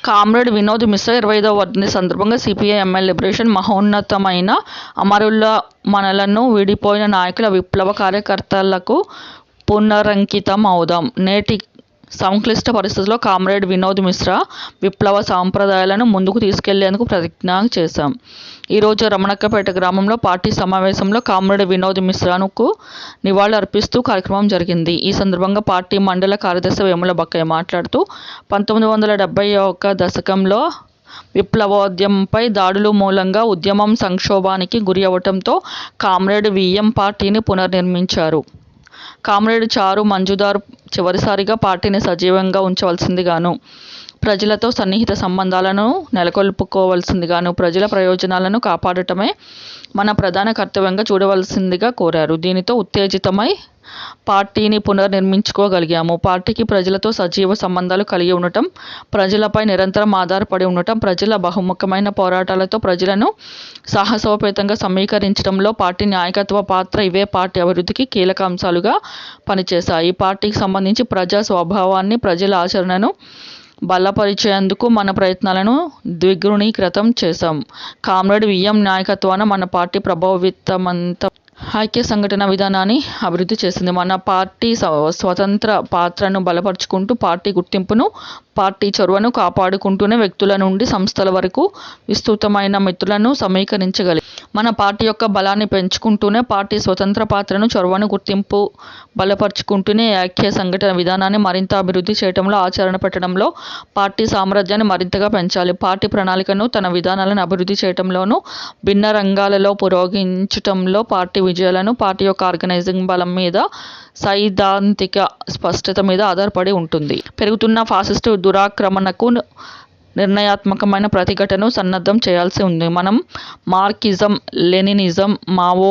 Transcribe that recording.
Comrade Vinod Mishra 25వ వర్ధంతి సందర్భంగా CPI ML liberation మహోన్నతమైన అమరుల మనలను విడిపోయిన నాయకుల విప్లవ కార్యకర్తలకు పునరంకితం అవుదాం. నేటి సంక్లిష్ట పరిస్థితుల్లో కామ్రేడ్ వినోద్ మిశ్రా విప్లవ సాంప్రదాయాలను ముందుకు తీసుకెళ్లేందుకు ప్రతిజ్ఞ చేశాం. ఈరోజు రమణక్కపేట గ్రామంలో పార్టీ సమావేశంలో కామ్రేడ్ వినోద్ మిశ్రాకు నివాళులు అర్పిస్తూ కార్యక్రమం జరిగింది. ఈ సందర్భంగా పార్టీ మండల కార్యదర్శి వేముల బక్కయ్య మాట్లాడుతూ 1971 దశకంలో విప్లవోద్యమంపై దాడుల మూలంగా ఉద్యమం సంక్షోభానికి గురి అవడంతో కామ్రేడ్ విఎం పార్టీని పునర్నిర్మించారు. కామ్రేడ్ చారు మంజుదార్ చివరిసారిగా పార్టీని సజీవంగా ఉంచవలసిందిగాను, ప్రజలతో సన్నిహిత సంబంధాలను నెలకొల్పుకోవలసిందిగాను, ప్రజల ప్రయోజనాలను కాపాడటమే మన ప్రధాన కర్తవ్యంగా చూడవలసిందిగా కోరారు. దీనితో ఉత్తేజితమై పార్టీని పునర్నిర్మించుకోగలిగాము. పార్టీకి ప్రజలతో సజీవ సంబంధాలు కలిగి ఉండటం, ప్రజలపై నిరంతరం ఆధారపడి ఉండటం, ప్రజల బహుముఖమైన పోరాటాలతో ప్రజలను సాహసోపేతంగా సమీకరించడంలో పార్టీ నాయకత్వ పాత్ర, ఇవే పార్టీ అభివృద్ధికి కీలక అంశాలుగా పనిచేశాయి. పార్టీకి సంబంధించి ప్రజా స్వభావాన్ని, ప్రజల ఆచరణను బలపరిచేందుకు మన ప్రయత్నాలను ద్విగుణీకృతం చేశాం. కామ్రేడ్ విఎం నాయకత్వాన మన పార్టీ ప్రభావితమంత ఐక్య సంఘటన విధానాన్ని అభివృద్ధి చేసింది. మన పార్టీ స్వతంత్ర పాత్రను బలపరుచుకుంటూ, పార్టీ గుర్తింపును, పార్టీ చొరవను కాపాడుకుంటూనే వ్యక్తుల నుండి సంస్థల వరకు విస్తృతమైన మిత్రులను సమీకరించగలిగింది. మన పార్టీ యొక్క బలాన్ని పెంచుకుంటూనే, పార్టీ స్వతంత్ర పాత్రను, చొరవను, గుర్తింపు బలపరుచుకుంటూనే ఐక్య సంఘటన విధానాన్ని మరింత అభివృద్ధి చేయడంలో, ఆచరణ పెట్టడంలో పార్టీ సామర్థ్యాన్ని మరింతగా పెంచాలి. పార్టీ ప్రణాళికను, తన విధానాలను అభివృద్ధి చేయడంలోనూ, భిన్న రంగాలలో పురోగమించటంలో పార్టీ విజయాలను పార్టీ యొక్క ఆర్గనైజింగ్ బలం మీద, సైద్ధాంతిక స్పష్టత మీద ఆధారపడి ఉంటుంది. పెరుగుతున్న ఫాసిస్టు దురాక్రమణకు నిర్ణయాత్మకమైన ప్రతిఘటనను సన్నద్ధం చేయాల్సి ఉంది. మనం మార్క్సిజం, లెనినిజం, మావో